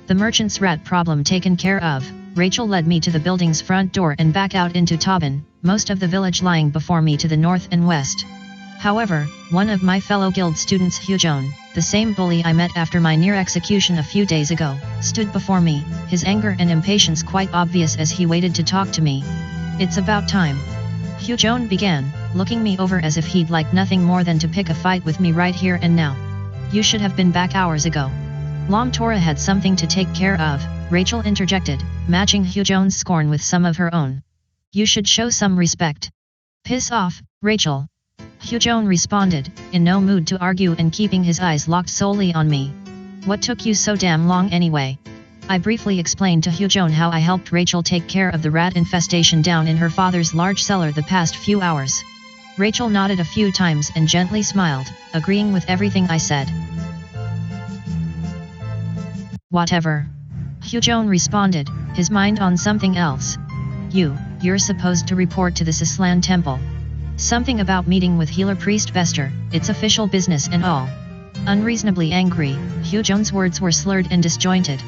The merchant's rat problem taken care of, Rachel led me to the building's front door and back out into Tobin, most of the village lying before me to the north and west. However, one of my fellow guild students, Huelsman, the same bully I met after my near execution a few days ago, stood before me, his anger and impatience quite obvious as he waited to talk to me. "It's about time," Huelsman began, looking me over as if he'd like nothing more than to pick a fight with me right here and now. "You should have been back hours ago." "Tora had something to take care of," Rachel interjected, matching Huelsman's scorn with some of her own. "You should show some respect." "Piss off, Rachel," Huelsman responded, in no mood to argue and keeping his eyes locked solely on me. "What took you so damn long anyway?" I briefly explained to Huelsman how I helped Rachel take care of the rat infestation down in her father's large cellar the past few hours. Rachel nodded a few times and gently smiled, agreeing with everything I said. "Whatever," Huelsman responded, his mind on something else. You're supposed to report to the Sislan temple. Something about meeting with healer priest Vester, it's official business and all." Unreasonably angry, Huelsman's words were slurred and disjointed.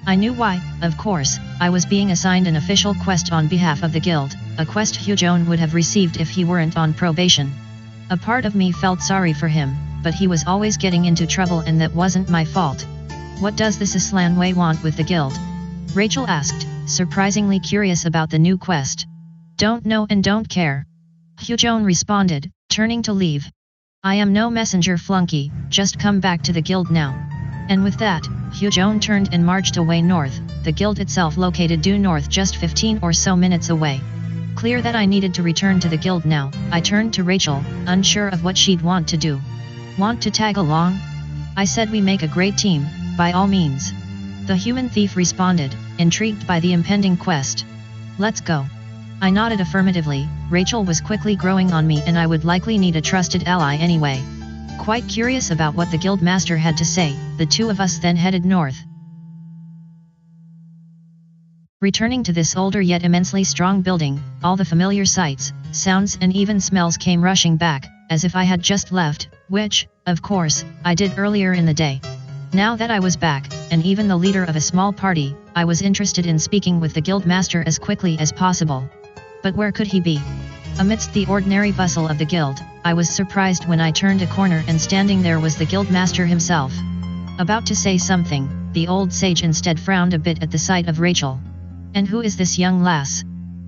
I knew why. Of course, I was being assigned an official quest on behalf of the guild, a quest Huelsman would have received if he weren't on probation. A part of me felt sorry for him, but he was always getting into trouble and that wasn't my fault. "What does the Sislan Way want with the guild?" Rachel asked, surprisingly curious about the new quest. "Don't know and don't care," Huelsman responded, turning to leave. "I am no messenger flunky, just come back to the guild now." And with that, Huelsman turned and marched away north, the guild itself located due north just 15 or so minutes away. Clear that I needed to return to the guild now, I turned to Rachel, unsure of what she'd want to do. "Want to tag along?" I said. "We make a great team, by all means." The human thief responded, intrigued by the impending quest. "Let's go." I nodded affirmatively. Rachel was quickly growing on me and I would likely need a trusted ally anyway. Quite curious about what the guild master had to say, the two of us then headed north. Returning to this older yet immensely strong building, all the familiar sights, sounds and even smells came rushing back, as if I had just left, which, of course, I did earlier in the day. Now that I was back, and even the leader of a small party, I was interested in speaking with the guild master as quickly as possible. But where could he be? Amidst the ordinary bustle of the guild, I was surprised when I turned a corner and standing there was the guild master himself. About to say something, the old sage instead frowned a bit at the sight of Rachel. "And who is this young lass?"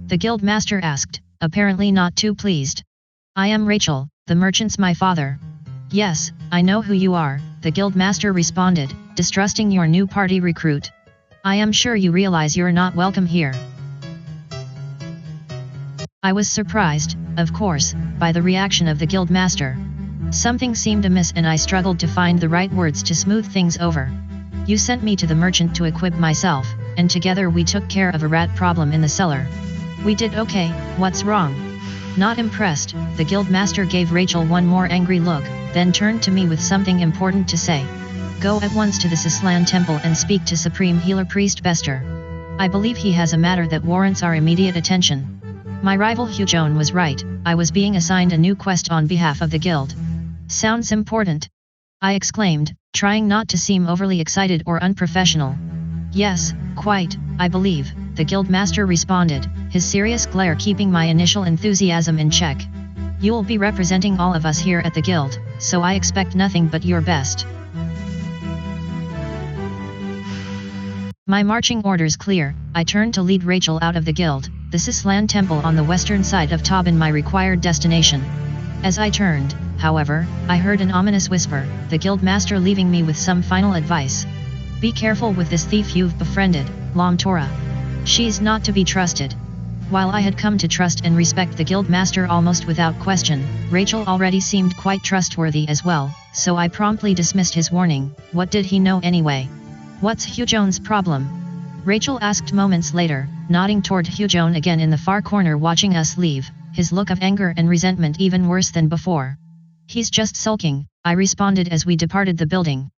the guild master asked, apparently not too pleased. "I am Rachel, the merchant's my father." "Yes, I know who you are," the guild master responded, distrusting your new party recruit. "I am sure you realize you're not welcome here." I was surprised, of course, by the reaction of the guild master. Something seemed amiss and I struggled to find the right words to smooth things over. "You sent me to the merchant to equip myself, and together we took care of a rat problem in the cellar. We did okay, what's wrong?" Not impressed, the guild master gave Rachel one more angry look, then turned to me with something important to say. "Go at once to the Sislan temple and speak to Supreme Healer Priest Vester. I believe he has a matter that warrants our immediate attention." My rival Huelsman was right, I was being assigned a new quest on behalf of the guild. "Sounds important," I exclaimed, trying not to seem overly excited or unprofessional. "Yes, quite, I believe," the guild master responded, his serious glare keeping my initial enthusiasm in check. "You'll be representing all of us here at the guild, so I expect nothing but your best." My marching orders clear, I turned to lead Rachel out of the guild, the Sislan temple on the western side of Tobin, my required destination. As I turned, however, I heard an ominous whisper, the guild master leaving me with some final advice. "Be careful with this thief you've befriended, Tora. She's not to be trusted." While I had come to trust and respect the guild master almost without question, Rachel already seemed quite trustworthy as well, so I promptly dismissed his warning. What did he know anyway? "What's Huelsman's problem?" Rachel asked moments later, nodding toward Huelsman again in the far corner watching us leave, his look of anger and resentment even worse than before. "He's just sulking," I responded as we departed the building.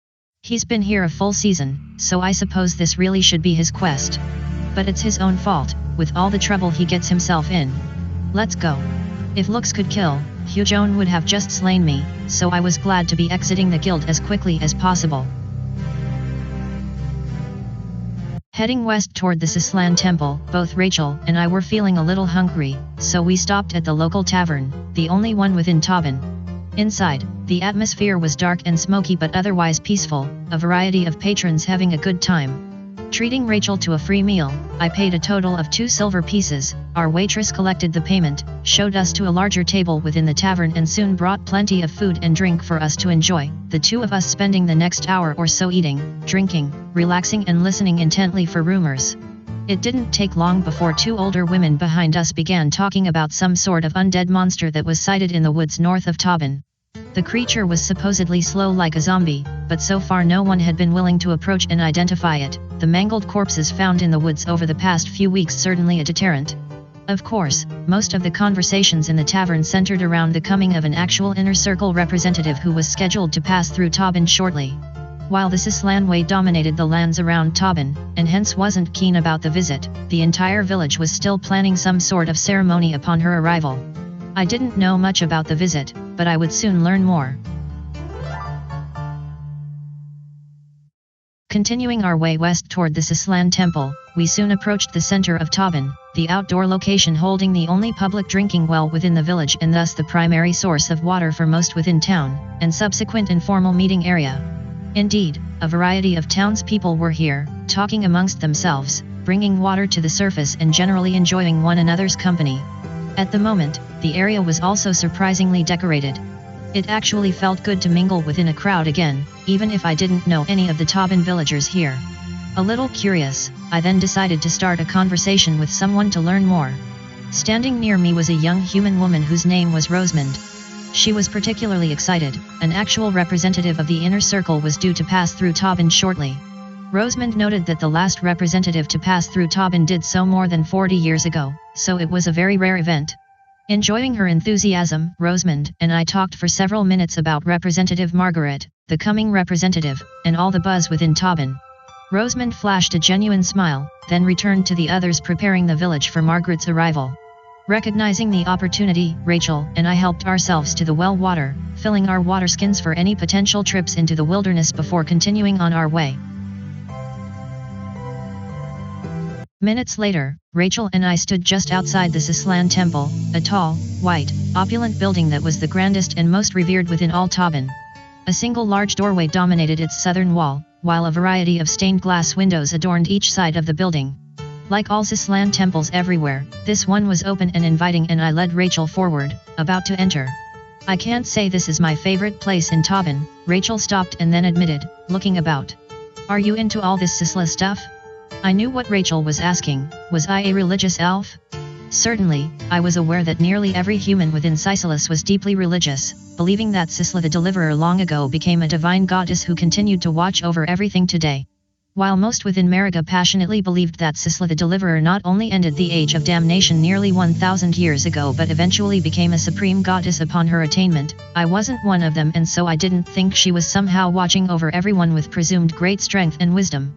"He's been here a full season, so I suppose this really should be his quest. But it's his own fault, with all the trouble he gets himself in. Let's go." If looks could kill, Huelsman would have just slain me, so I was glad to be exiting the guild as quickly as possible. Heading west toward the Sislan temple, both Rachel and I were feeling a little hungry, so we stopped at the local tavern, the only one within Tobin. Inside, the atmosphere was dark and smoky but otherwise peaceful, a variety of patrons having a good time. Treating Rachel to a free meal, I paid a total of 2 silver pieces. Our waitress collected the payment, showed us to a larger table within the tavern and soon brought plenty of food and drink for us to enjoy, the two of us spending the next hour or so eating, drinking, relaxing and listening intently for rumors. It didn't take long before 2 older women behind us began talking about some sort of undead monster that was sighted in the woods north of Tobin. The creature was supposedly slow like a zombie, but so far no one had been willing to approach and identify it. The mangled corpses found in the woods over the past few weeks certainly a deterrent. Of course, most of the conversations in the tavern centered around the coming of an actual Inner Circle representative who was scheduled to pass through Tobin shortly. While the Sislan Way dominated the lands around Tobin, and hence wasn't keen about the visit, the entire village was still planning some sort of ceremony upon her arrival. I didn't know much about the visit, but I would soon learn more. Continuing our way west toward the Sislan temple, we soon approached the center of Tobin, the outdoor location holding the only public drinking well within the village and thus the primary source of water for most within town, and subsequent informal meeting area. Indeed, a variety of townspeople were here, talking amongst themselves, bringing water to the surface and generally enjoying one another's company. At the moment, the area was also surprisingly decorated. It actually felt good to mingle within a crowd again, even if I didn't know any of the Tobin villagers here. A little curious, I then decided to start a conversation with someone to learn more. Standing near me was a young human woman whose name was Rosamund. She was particularly excited. An actual representative of the Inner Circle was due to pass through Tobin shortly. Rosamund noted that the last representative to pass through Tobin did so more than 40 years ago, so it was a very rare event. Enjoying her enthusiasm, Rosamund and I talked for several minutes about Representative Margaret, the coming representative, and all the buzz within Tobin. Rosamund flashed a genuine smile, then returned to the others preparing the village for Margaret's arrival. Recognizing the opportunity, Rachel and I helped ourselves to the well water, filling our water skins for any potential trips into the wilderness before continuing on our way. Minutes later, Rachel and I stood just outside the Sislan temple, a tall, white, opulent building that was the grandest and most revered within all Tobin. A single large doorway dominated its southern wall, while a variety of stained glass windows adorned each side of the building. Like all Sislan temples everywhere, this one was open and inviting and I led Rachel forward, about to enter. I can't say this is my favorite place in Tobin, Rachel stopped and then admitted, looking about. Are you into all this Sisla stuff? I knew what Rachel was asking. Was I a religious elf? Certainly, I was aware that nearly every human within Sislas was deeply religious, believing that Sisla the Deliverer long ago became a divine goddess who continued to watch over everything today. While most within Mariga passionately believed that Sisla the Deliverer not only ended the age of damnation nearly 1,000 years ago but eventually became a supreme goddess upon her attainment, I wasn't one of them and so I didn't think she was somehow watching over everyone with presumed great strength and wisdom.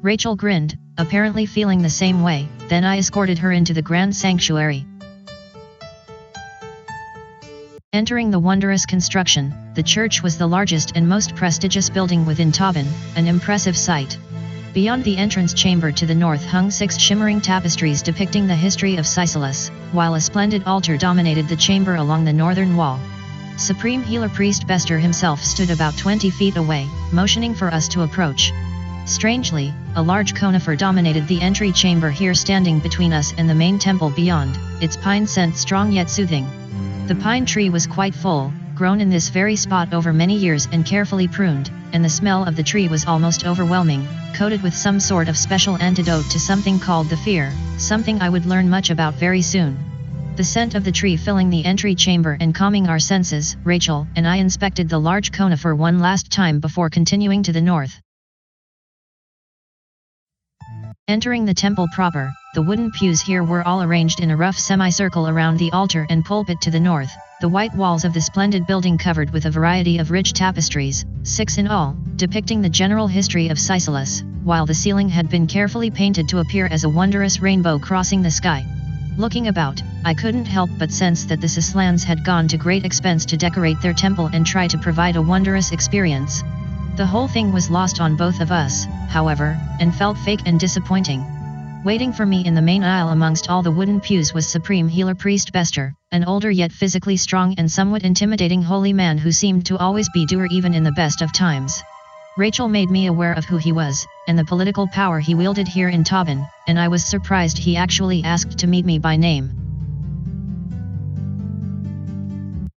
Rachel grinned, apparently feeling the same way, then I escorted her into the grand sanctuary. Entering the wondrous construction, the church was the largest and most prestigious building within Tobin, an impressive sight. Beyond the entrance chamber to the north hung 6 shimmering tapestries depicting the history of Sislas, while a splendid altar dominated the chamber along the northern wall. Supreme Healer Priest Bester himself stood about 20 feet away, motioning for us to approach. Strangely, a large conifer dominated the entry chamber here standing between us and the main temple beyond, its pine scent strong yet soothing. The pine tree was quite full, grown in this very spot over many years and carefully pruned, and the smell of the tree was almost overwhelming, coated with some sort of special antidote to something called the fear, something I would learn much about very soon. The scent of the tree filling the entry chamber and calming our senses, Rachel and I inspected the large conifer one last time before continuing to the north. Entering the temple proper, the wooden pews here were all arranged in a rough semicircle around the altar and pulpit to the north, the white walls of the splendid building covered with a variety of rich tapestries, 6 in all, depicting the general history of Sislas, while the ceiling had been carefully painted to appear as a wondrous rainbow crossing the sky. Looking about, I couldn't help but sense that the Sislans had gone to great expense to decorate their temple and try to provide a wondrous experience. The whole thing was lost on both of us, however, and felt fake and disappointing. Waiting for me in the main aisle amongst all the wooden pews was Supreme Healer Priest Bester, an older yet physically strong and somewhat intimidating holy man who seemed to always be doer even in the best of times. Rachel made me aware of who he was, and the political power he wielded here in Tobin, and I was surprised he actually asked to meet me by name.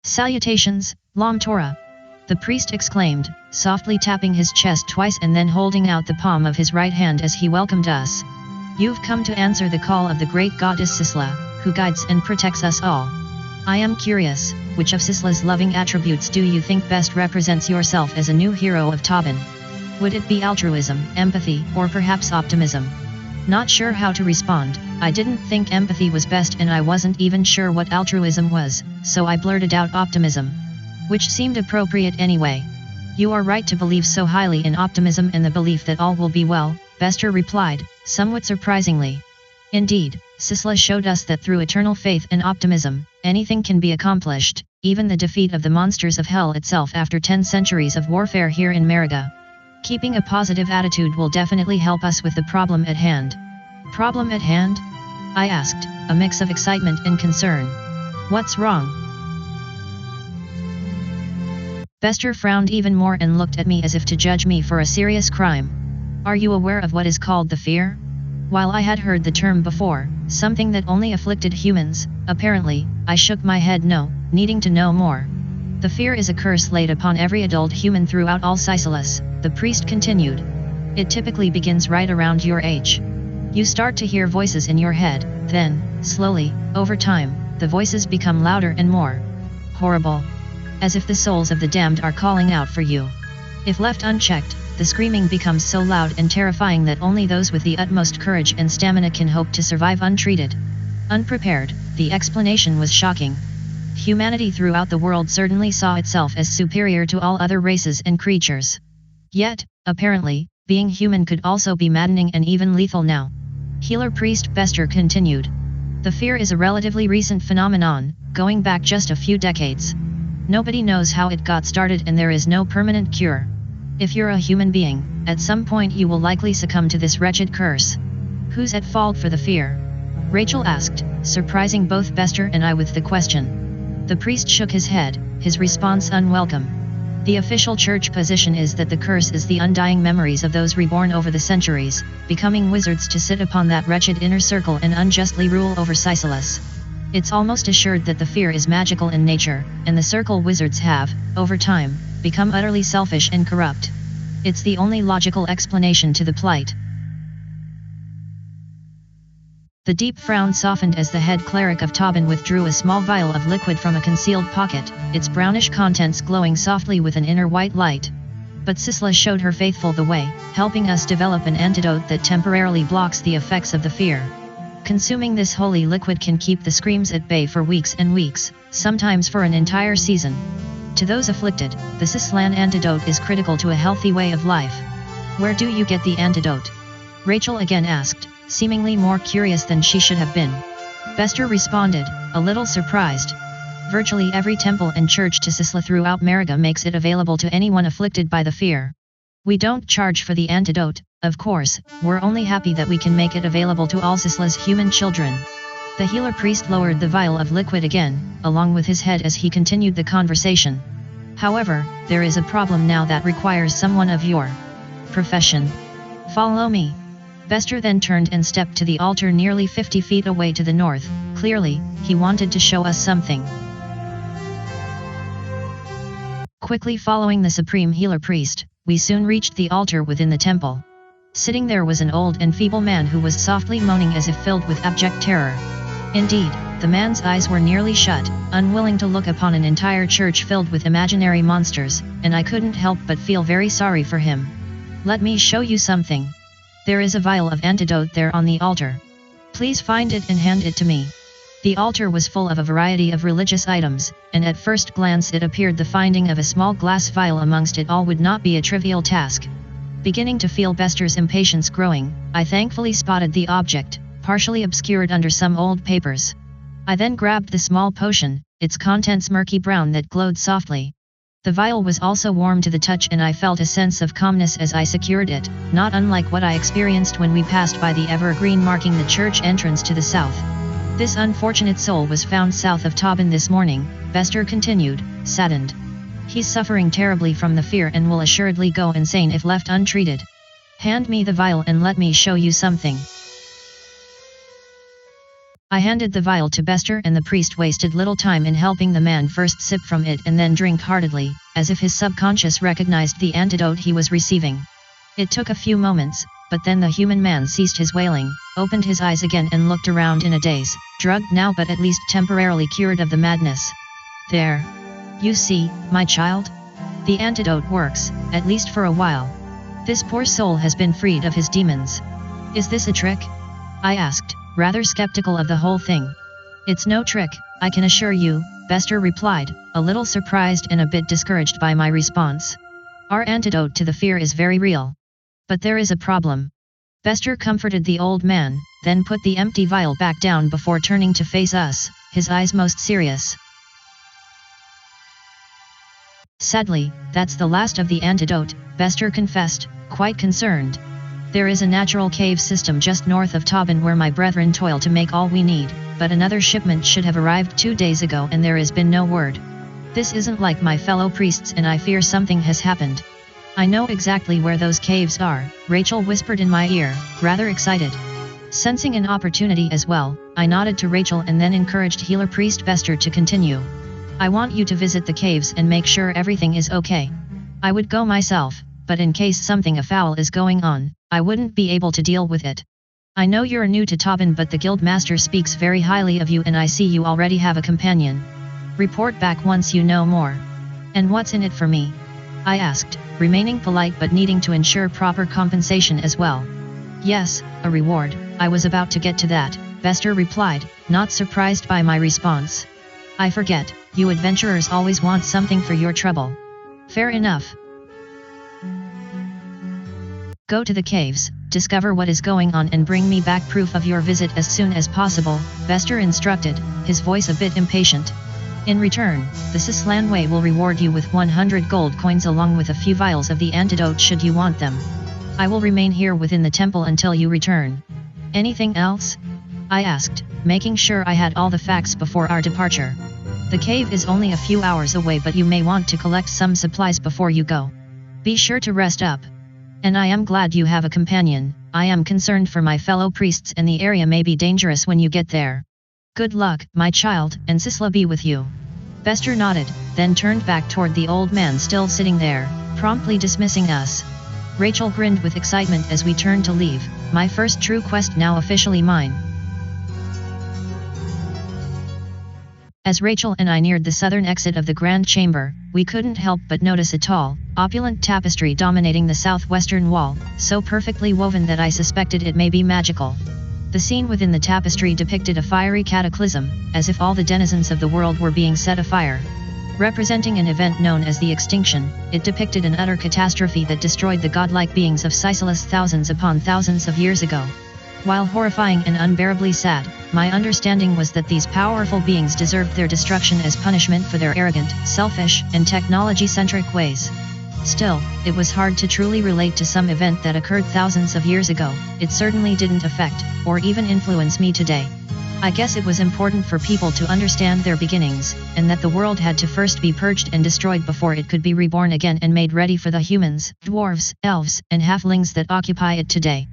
"Salutations, Lam Torah," the priest exclaimed, softly tapping his chest twice and then holding out the palm of his right hand as he welcomed us. "You've come to answer the call of the great goddess Sisla, who guides and protects us all. I am curious, which of Sisla's loving attributes do you think best represents yourself as a new hero of Tobin? Would it be altruism, empathy, or perhaps optimism?" Not sure how to respond. I didn't think empathy was best and I wasn't even sure what altruism was, so I blurted out optimism, which seemed appropriate anyway. "You are right to believe so highly in optimism and the belief that all will be well," Bester replied, somewhat surprisingly. "Indeed, Sisla showed us that through eternal faith and optimism, anything can be accomplished, even the defeat of the monsters of hell itself after 10 centuries of warfare here in Mariga. Keeping a positive attitude will definitely help us with the problem at hand." "Problem at hand?" I asked, a mix of excitement and concern. "What's wrong?" Bester frowned even more and looked at me as if to judge me for a serious crime. "Are you aware of what is called the fear?" While I had heard the term before, something that only afflicted humans, apparently, I shook my head no, needing to know more. "The fear is a curse laid upon every adult human throughout all Sisalas," the priest continued. "It typically begins right around your age. You start to hear voices in your head, then, slowly, over time, the voices become louder and more horrible. As if the souls of the damned are calling out for you. If left unchecked, the screaming becomes so loud and terrifying that only those with the utmost courage and stamina can hope to survive untreated." Unprepared, the explanation was shocking. Humanity throughout the world certainly saw itself as superior to all other races and creatures. Yet, apparently, being human could also be maddening and even lethal now. Healer Priest Bester continued. "The fear is a relatively recent phenomenon, going back just a few decades. Nobody knows how it got started and there is no permanent cure. If you're a human being, at some point you will likely succumb to this wretched curse." "Who's at fault for the fear?" Rachel asked, surprising both Bester and I with the question. The priest shook his head, his response unwelcome. "The official church position is that the curse is the undying memories of those reborn over the centuries, becoming wizards to sit upon that wretched inner circle and unjustly rule over Sisalas. It's almost assured that the fear is magical in nature, and the circle wizards have, over time, become utterly selfish and corrupt. It's the only logical explanation to the plight." The deep frown softened as the head cleric of Tobin withdrew a small vial of liquid from a concealed pocket, its brownish contents glowing softly with an inner white light. "But Sisla showed her faithful the way, helping us develop an antidote that temporarily blocks the effects of the fear. Consuming this holy liquid can keep the screams at bay for weeks and weeks, sometimes for an entire season. To those afflicted, the Sislan antidote is critical to a healthy way of life." "Where do you get the antidote?" Rachel again asked, seemingly more curious than she should have been. Bester responded, a little surprised. "Virtually every temple and church to Sisla throughout Mariga makes it available to anyone afflicted by the fear. We don't charge for the antidote, of course, we're only happy that we can make it available to all Sisla's human children." The healer priest lowered the vial of liquid again, along with his head as he continued the conversation. "However, there is a problem now that requires someone of your profession. Follow me." Bester then turned and stepped to the altar nearly 50 feet away to the north. Clearly, he wanted to show us something. Quickly following the supreme healer priest, we soon reached the altar within the temple. Sitting there was an old and feeble man who was softly moaning as if filled with abject terror. Indeed, the man's eyes were nearly shut, unwilling to look upon an entire church filled with imaginary monsters, and I couldn't help but feel very sorry for him. "Let me show you something. There is a vial of antidote there on the altar. Please find it and hand it to me." The altar was full of a variety of religious items, and at first glance it appeared the finding of a small glass vial amongst it all would not be a trivial task. Beginning to feel Bester's impatience growing, I thankfully spotted the object, partially obscured under some old papers. I then grabbed the small potion, its contents murky brown that glowed softly. The vial was also warm to the touch and I felt a sense of calmness as I secured it, not unlike what I experienced when we passed by the evergreen marking the church entrance to the south. This unfortunate soul was found south of Tobin this morning, Bester continued, saddened. He's suffering terribly from the fear and will assuredly go insane if left untreated. Hand me the vial and let me show you something. I handed the vial to Bester and the priest wasted little time in helping the man first sip from it and then drink heartily, as if his subconscious recognized the antidote he was receiving. It took a few moments, but then the human man ceased his wailing, opened his eyes again and looked around in a daze, drugged now but at least temporarily cured of the madness. There. You see, my child? The antidote works, at least for a while. This poor soul has been freed of his demons. Is this a trick? I asked, rather skeptical of the whole thing. It's no trick, I can assure you, Bester replied, a little surprised and a bit discouraged by my response. Our antidote to the fear is very real. But there is a problem. Bester comforted the old man, then put the empty vial back down before turning to face us, his eyes most serious. Sadly, that's the last of the antidote, Bester confessed, quite concerned. There is a natural cave system just north of Tobin where my brethren toil to make all we need, but another shipment should have arrived 2 days ago and there has been no word. This isn't like my fellow priests and I fear something has happened. I know exactly where those caves are, Rachel whispered in my ear, rather excited. Sensing an opportunity as well, I nodded to Rachel and then encouraged healer priest Bester to continue. I want you to visit the caves and make sure everything is okay. I would go myself, but in case something afoul is going on, I wouldn't be able to deal with it. I know you're new to Tobin but the guildmaster speaks very highly of you and I see you already have a companion. Report back once you know more. And what's in it for me? I asked, remaining polite but needing to ensure proper compensation as well. Yes, a reward, I was about to get to that, Bester replied, not surprised by my response. I forget, you adventurers always want something for your trouble. Fair enough. Go to the caves, discover what is going on and bring me back proof of your visit as soon as possible, Bester instructed, his voice a bit impatient. In return, the Sislan Way will reward you with 100 gold coins along with a few vials of the antidote should you want them. I will remain here within the temple until you return. Anything else? I asked, making sure I had all the facts before our departure. The cave is only a few hours away but you may want to collect some supplies before you go. Be sure to rest up. And I am glad you have a companion, I am concerned for my fellow priests and the area may be dangerous when you get there. Good luck, my child, and Sisla be with you. Bester nodded, then turned back toward the old man still sitting there, promptly dismissing us. Rachel grinned with excitement as we turned to leave, my first true quest now officially mine. As Rachel and I neared the southern exit of the Grand Chamber, we couldn't help but notice a tall, opulent tapestry dominating the southwestern wall, so perfectly woven that I suspected it may be magical. The scene within the tapestry depicted a fiery cataclysm, as if all the denizens of the world were being set afire. Representing an event known as the Extinction, it depicted an utter catastrophe that destroyed the godlike beings of Sicelus thousands upon thousands of years ago. While horrifying and unbearably sad, my understanding was that these powerful beings deserved their destruction as punishment for their arrogant, selfish, and technology-centric ways. Still, it was hard to truly relate to some event that occurred thousands of years ago. It certainly didn't affect, or even influence me today. I guess it was important for people to understand their beginnings, and that the world had to first be purged and destroyed before it could be reborn again and made ready for the humans, dwarves, elves, and halflings that occupy it today.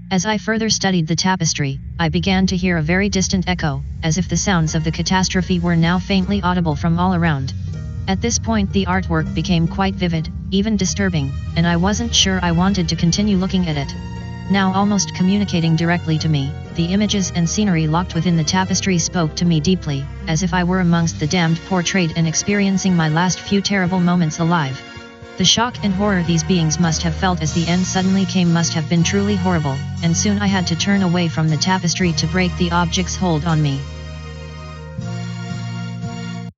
As I further studied the tapestry, I began to hear a very distant echo, as if the sounds of the catastrophe were now faintly audible from all around. At this point the artwork became quite vivid, even disturbing, and I wasn't sure I wanted to continue looking at it. Now almost communicating directly to me, the images and scenery locked within the tapestry spoke to me deeply, as if I were amongst the damned portrayed and experiencing my last few terrible moments alive. The shock and horror these beings must have felt as the end suddenly came must have been truly horrible, and soon I had to turn away from the tapestry to break the object's hold on me.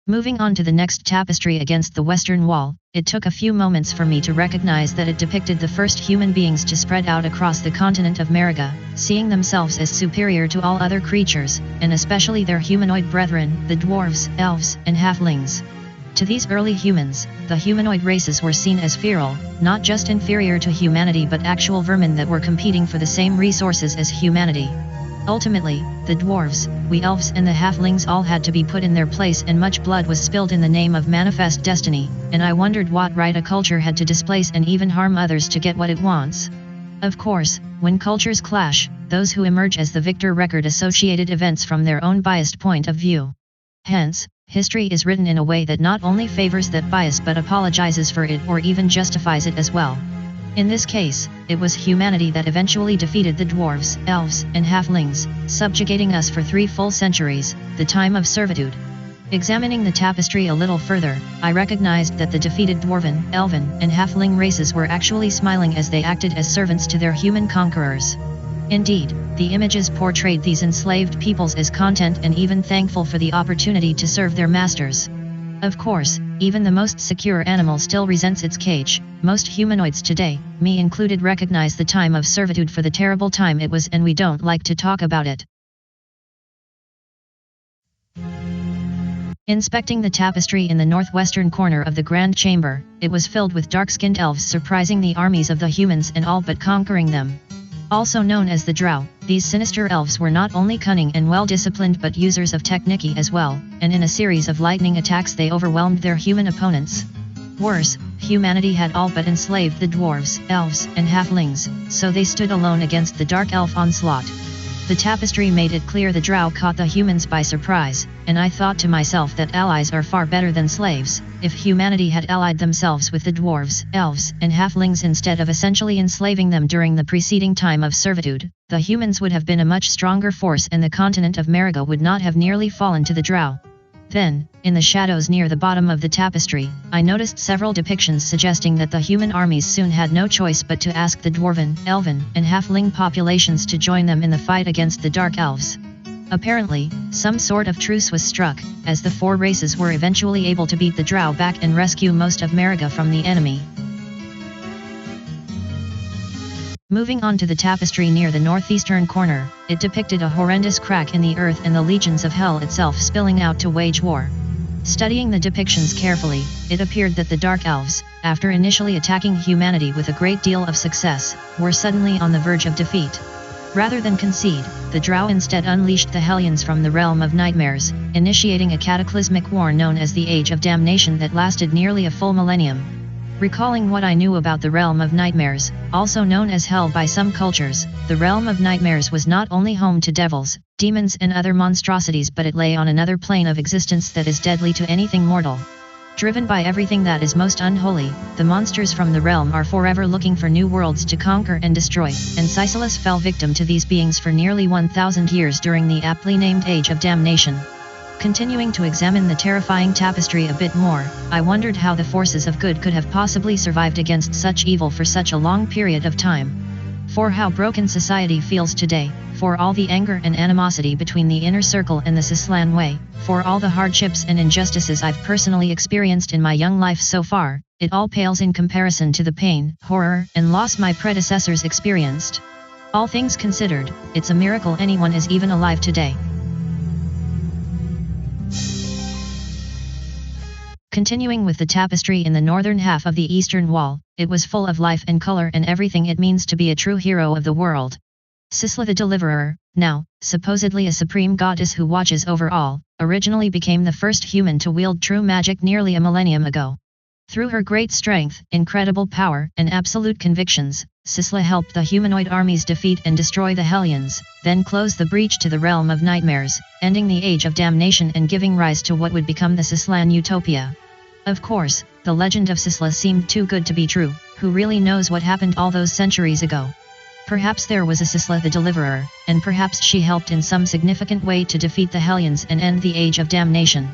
Moving on to the next tapestry against the western wall, it took a few moments for me to recognize that it depicted the first human beings to spread out across the continent of Mariga, seeing themselves as superior to all other creatures, and especially their humanoid brethren, the dwarves, elves, and halflings. To these early humans, the humanoid races were seen as feral, not just inferior to humanity but actual vermin that were competing for the same resources as humanity. Ultimately, the dwarves, we elves and the halflings all had to be put in their place, and much blood was spilled in the name of manifest destiny, and I wondered what right a culture had to displace and even harm others to get what it wants. Of course, when cultures clash, those who emerge as the victor record associated events from their own biased point of view. Hence, history is written in a way that not only favors that bias but apologizes for it or even justifies it as well. In this case, it was humanity that eventually defeated the dwarves, elves, and halflings, subjugating us for 3 full centuries, the time of servitude. Examining the tapestry a little further, I recognized that the defeated dwarven, elven, and halfling races were actually smiling as they acted as servants to their human conquerors. Indeed, the images portrayed these enslaved peoples as content and even thankful for the opportunity to serve their masters. Of course, even the most secure animal still resents its cage. Most humanoids today, me included, recognize the time of servitude for the terrible time it was, and we don't like to talk about it. Inspecting the tapestry in the northwestern corner of the grand chamber, it was filled with dark-skinned elves surprising the armies of the humans and all but conquering them. Also known as the Drow, these sinister elves were not only cunning and well-disciplined but users of technique as well, and in a series of lightning attacks they overwhelmed their human opponents. Worse, humanity had all but enslaved the dwarves, elves, and halflings, so they stood alone against the dark elf onslaught. The tapestry made it clear the Drow caught the humans by surprise, and I thought to myself that allies are far better than slaves. If humanity had allied themselves with the dwarves, elves, and halflings instead of essentially enslaving them during the preceding time of servitude, the humans would have been a much stronger force and the continent of Mariga would not have nearly fallen to the Drow. Then, in the shadows near the bottom of the tapestry, I noticed several depictions suggesting that the human armies soon had no choice but to ask the dwarven, elven, and halfling populations to join them in the fight against the dark elves. Apparently, some sort of truce was struck, as the 4 races were eventually able to beat the Drow back and rescue most of Mariga from the enemy. Moving on to the tapestry near the northeastern corner, it depicted a horrendous crack in the earth and the legions of hell itself spilling out to wage war. Studying the depictions carefully, it appeared that the Dark Elves, after initially attacking humanity with a great deal of success, were suddenly on the verge of defeat. Rather than concede, the Drow instead unleashed the Hellions from the realm of nightmares, initiating a cataclysmic war known as the Age of Damnation that lasted nearly a full millennium. Recalling what I knew about the realm of nightmares, also known as hell by some cultures, the realm of nightmares was not only home to devils, demons and other monstrosities, but it lay on another plane of existence that is deadly to anything mortal. Driven by everything that is most unholy, the monsters from the realm are forever looking for new worlds to conquer and destroy, and Sislan fell victim to these beings for nearly 1,000 years during the aptly named Age of Damnation. Continuing to examine the terrifying tapestry a bit more, I wondered how the forces of good could have possibly survived against such evil for such a long period of time. For how broken society feels today, for all the anger and animosity between the inner circle and the Sislan way, for all the hardships and injustices I've personally experienced in my young life so far, it all pales in comparison to the pain, horror, and loss my predecessors experienced. All things considered, it's a miracle anyone is even alive today. Continuing with the tapestry in the northern half of the eastern wall, it was full of life and color and everything it means to be a true hero of the world. Sislan the Deliverer, now, supposedly a supreme goddess who watches over all, originally became the first human to wield true magic nearly a millennium ago. Through her great strength, incredible power, and absolute convictions, Sislan helped the humanoid armies defeat and destroy the Hellions, then close the breach to the realm of nightmares, ending the Age of Damnation and giving rise to what would become the Sislan Utopia. Of course, the legend of Sislan seemed too good to be true. Who really knows what happened all those centuries ago? Perhaps there was a Sislan the Deliverer, and perhaps she helped in some significant way to defeat the Hellions and end the Age of Damnation.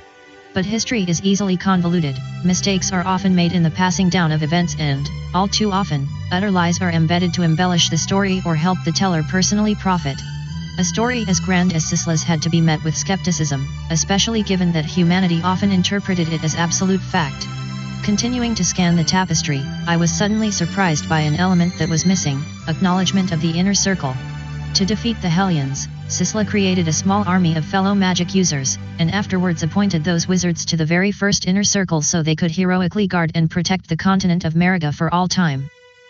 But history is easily convoluted, mistakes are often made in the passing down of events and, all too often, utter lies are embedded to embellish the story or help the teller personally profit. A story as grand as Sislan's had to be met with skepticism, especially given that humanity often interpreted it as absolute fact. Continuing to scan the tapestry, I was suddenly surprised by an element that was missing: acknowledgement of the inner circle. To defeat the Hellions, Sisla created a small army of fellow magic users, and afterwards appointed those wizards to the very first inner circle so they could heroically guard and protect the continent of Mariga for all time.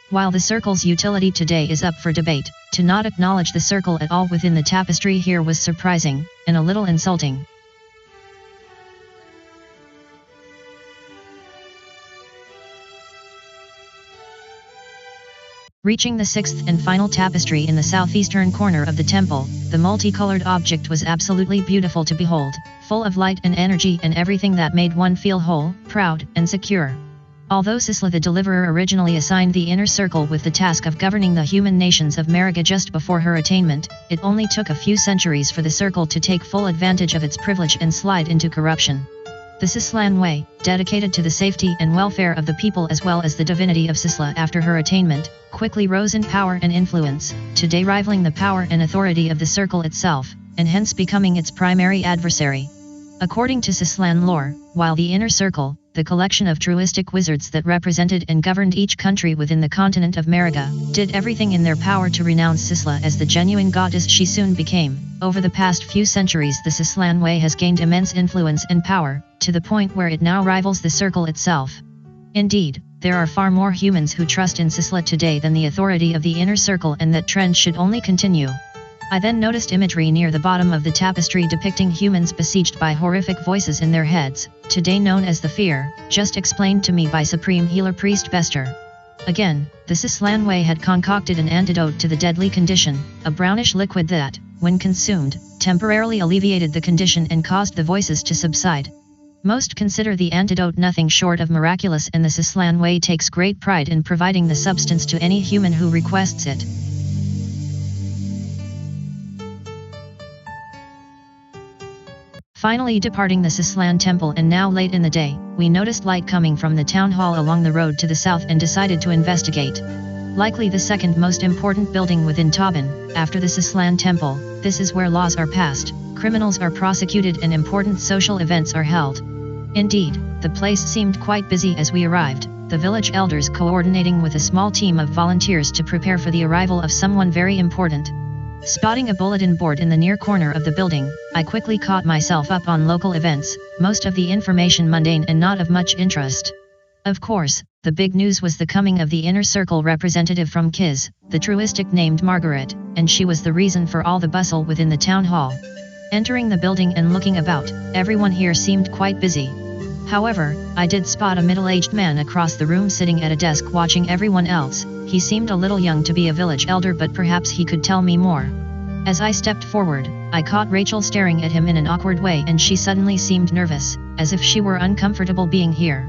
While the circle's utility today is up for debate, to not acknowledge the circle at all within the tapestry here was surprising, and a little insulting. Reaching the sixth and final tapestry in the southeastern corner of the temple, the multicolored object was absolutely beautiful to behold, full of light and energy and everything that made one feel whole, proud, and secure. Although Sisla the Deliverer originally assigned the inner circle with the task of governing the human nations of Mariga just before her attainment, it only took a few centuries for the circle to take full advantage of its privilege and slide into corruption. The Sislan way, dedicated to the safety and welfare of the people as well as the divinity of Sisla after her attainment, quickly rose in power and influence, today rivaling the power and authority of the circle itself, and hence becoming its primary adversary. According to Sislan lore, while the inner circle, the collection of truistic wizards that represented and governed each country within the continent of Mariga, did everything in their power to renounce Sisla as the genuine goddess she soon became, over the past few centuries the Sislan way has gained immense influence and power, to the point where it now rivals the circle itself. Indeed, there are far more humans who trust in Sisla today than the authority of the inner circle, and that trend should only continue. I then noticed imagery near the bottom of the tapestry depicting humans besieged by horrific voices in their heads, today known as the fear, just explained to me by Supreme Healer Priest Vester. Again, the Sislan way had concocted an antidote to the deadly condition, a brownish liquid that, when consumed, temporarily alleviated the condition and caused the voices to subside. Most consider the antidote nothing short of miraculous, and the Sislan way takes great pride in providing the substance to any human who requests it. Finally departing the Sislan temple, and now late in the day, we noticed light coming from the town hall along the road to the south and decided to investigate. Likely the second most important building within Tobin, after the Sislan temple, this is where laws are passed, criminals are prosecuted and important social events are held. Indeed, the place seemed quite busy as we arrived, the village elders coordinating with a small team of volunteers to prepare for the arrival of someone very important. Spotting a bulletin board in the near corner of the building, I quickly caught myself up on local events, most of the information mundane and not of much interest. Of course, the big news was the coming of the inner circle representative from Kiz, the truistic named Margaret, and she was the reason for all the bustle within the town hall. Entering the building and looking about, everyone here seemed quite busy. However, I did spot a middle-aged man across the room sitting at a desk watching everyone else. He seemed a little young to be a village elder, but perhaps he could tell me more. As I stepped forward, I caught Rachel staring at him in an awkward way, and she suddenly seemed nervous, as if she were uncomfortable being here.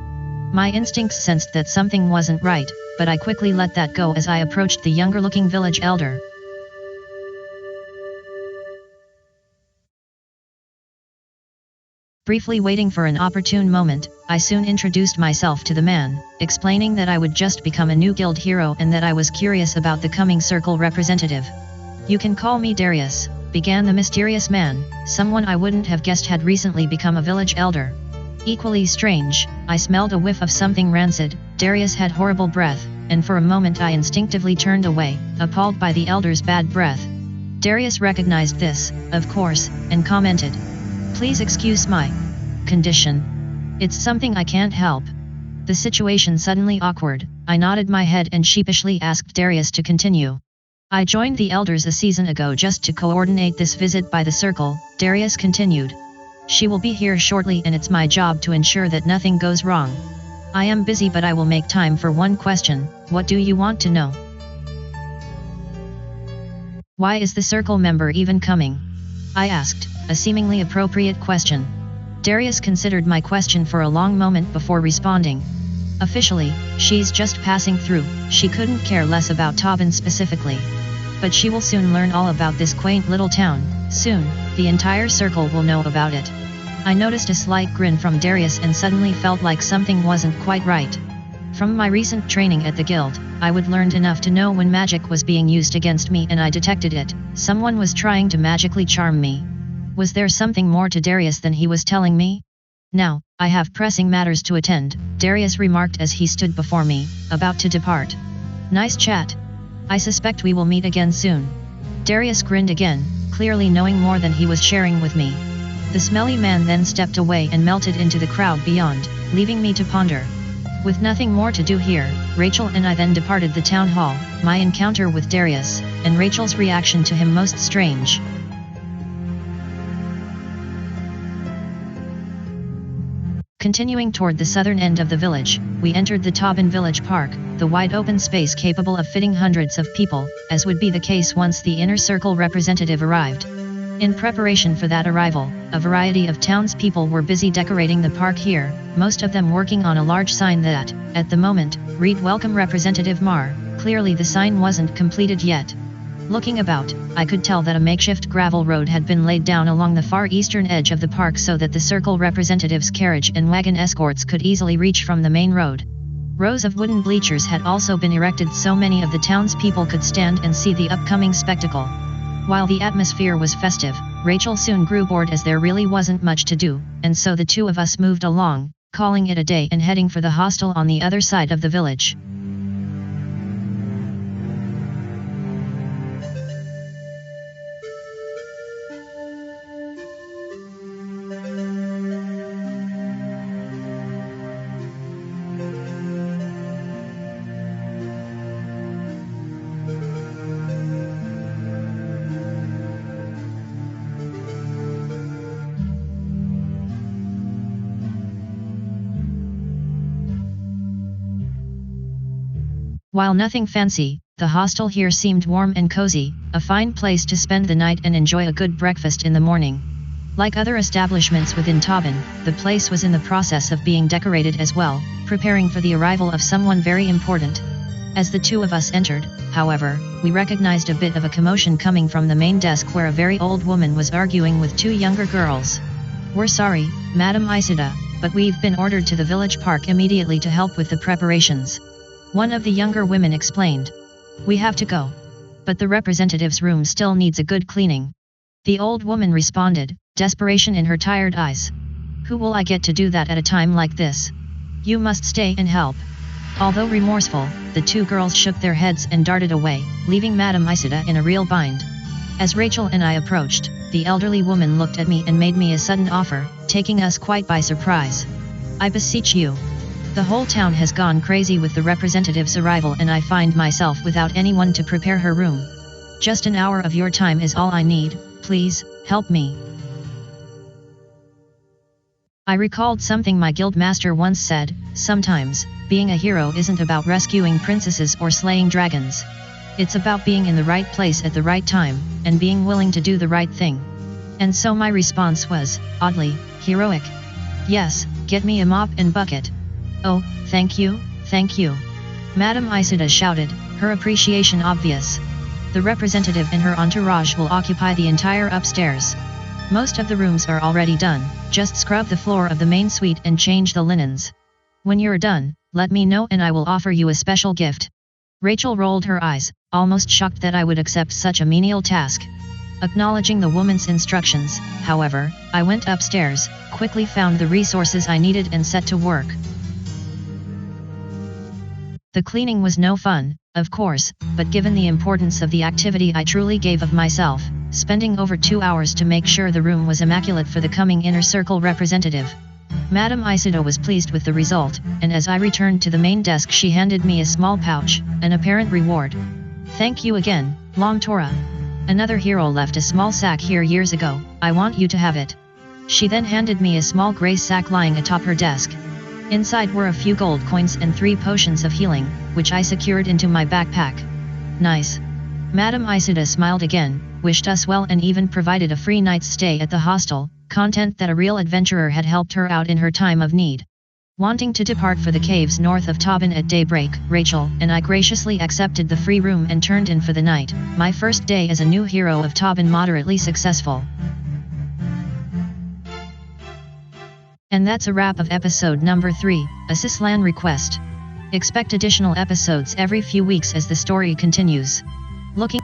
My instincts sensed that something wasn't right, but I quickly let that go as I approached the younger-looking village elder. Briefly waiting for an opportune moment, I soon introduced myself to the man, explaining that I would just become a new guild hero and that I was curious about the coming circle representative. "You can call me Darius," began the mysterious man, someone I wouldn't have guessed had recently become a village elder. Equally strange, I smelled a whiff of something rancid. Darius had horrible breath, and for a moment I instinctively turned away, appalled by the elder's bad breath. Darius recognized this, of course, and commented, "Please excuse my condition. It's something I can't help." The situation suddenly awkward, I nodded my head and sheepishly asked Darius to continue. "I joined the elders a season ago just to coordinate this visit by the circle," Darius continued. "She will be here shortly and it's my job to ensure that nothing goes wrong. I am busy, but I will make time for one question. What do you want to know?" "Why is the circle member even coming?" I asked, a seemingly appropriate question. Darius considered my question for a long moment before responding. "Officially, she's just passing through. She couldn't care less about Tobin specifically. But she will soon learn all about this quaint little town. Soon, the entire circle will know about it." I noticed a slight grin from Darius and suddenly felt like something wasn't quite right. From my recent training at the guild, I would learned enough to know when magic was being used against me, and I detected it. Someone was trying to magically charm me. Was there something more to Darius than he was telling me? "Now, I have pressing matters to attend," Darius remarked as he stood before me, about to depart. "Nice chat. I suspect we will meet again soon." Darius grinned again, clearly knowing more than he was sharing with me. The smelly man then stepped away and melted into the crowd beyond, leaving me to ponder. With nothing more to do here, Rachel and I then departed the town hall, my encounter with Darius, and Rachel's reaction to him most strange. Continuing toward the southern end of the village, we entered the Tobin Village Park, the wide open space capable of fitting hundreds of people, as would be the case once the inner circle representative arrived. In preparation for that arrival, a variety of townspeople were busy decorating the park here, most of them working on a large sign that, at the moment, read "Welcome Representative Mar." Clearly the sign wasn't completed yet. Looking about, I could tell that a makeshift gravel road had been laid down along the far eastern edge of the park so that the circle representative's carriage and wagon escorts could easily reach from the main road. Rows of wooden bleachers had also been erected so many of the townspeople could stand and see the upcoming spectacle. While the atmosphere was festive, Rachel soon grew bored as there really wasn't much to do, and so the two of us moved along, calling it a day and heading for the hostel on the other side of the village. While nothing fancy, the hostel here seemed warm and cozy, a fine place to spend the night and enjoy a good breakfast in the morning. Like other establishments within Tobin, the place was in the process of being decorated as well, preparing for the arrival of someone very important. As the two of us entered, however, we recognized a bit of a commotion coming from the main desk where a very old woman was arguing with two younger girls. "We're sorry, Madam Isida, but we've been ordered to the village park immediately to help with the preparations," one of the younger women explained. "We have to go. But the representative's room still needs a good cleaning," the old woman responded, desperation in her tired eyes. "Who will I get to do that at a time like this? You must stay and help." Although remorseful, the two girls shook their heads and darted away, leaving Madam Isida in a real bind. As Rachel and I approached, the elderly woman looked at me and made me a sudden offer, taking us quite by surprise. "I beseech you. The whole town has gone crazy with the representative's arrival and I find myself without anyone to prepare her room. Just an hour of your time is all I need, please, help me." I recalled something my guildmaster once said: sometimes, being a hero isn't about rescuing princesses or slaying dragons. It's about being in the right place at the right time, and being willing to do the right thing. And so my response was, oddly, heroic. "Yes, get me a mop and bucket." "Oh, thank you, thank you," Madam Isida shouted, her appreciation obvious. "The representative and her entourage will occupy the entire upstairs. Most of the rooms are already done, just scrub the floor of the main suite and change the linens. When you're done, let me know and I will offer you a special gift." Rachel rolled her eyes, almost shocked that I would accept such a menial task. Acknowledging the woman's instructions, however, I went upstairs, quickly found the resources I needed and set to work. The cleaning was no fun, of course, but given the importance of the activity I truly gave of myself, spending over 2 hours to make sure the room was immaculate for the coming inner circle representative. Madam Isida was pleased with the result, and as I returned to the main desk she handed me a small pouch, an apparent reward. "Thank you again, Long Tora. Another hero left a small sack here years ago, I want you to have it." She then handed me a small grey sack lying atop her desk. Inside were a few gold coins and 3 potions of healing, which I secured into my backpack. "Nice." Madam Isida smiled again, wished us well and even provided a free night's stay at the hostel, content that a real adventurer had helped her out in her time of need. Wanting to depart for the caves north of Tobin at daybreak, Rachel and I graciously accepted the free room and turned in for the night, my first day as a new hero of Tobin moderately successful. And that's a wrap of episode number 3, a Sislan Request. Expect additional episodes every few weeks as the story continues. Looking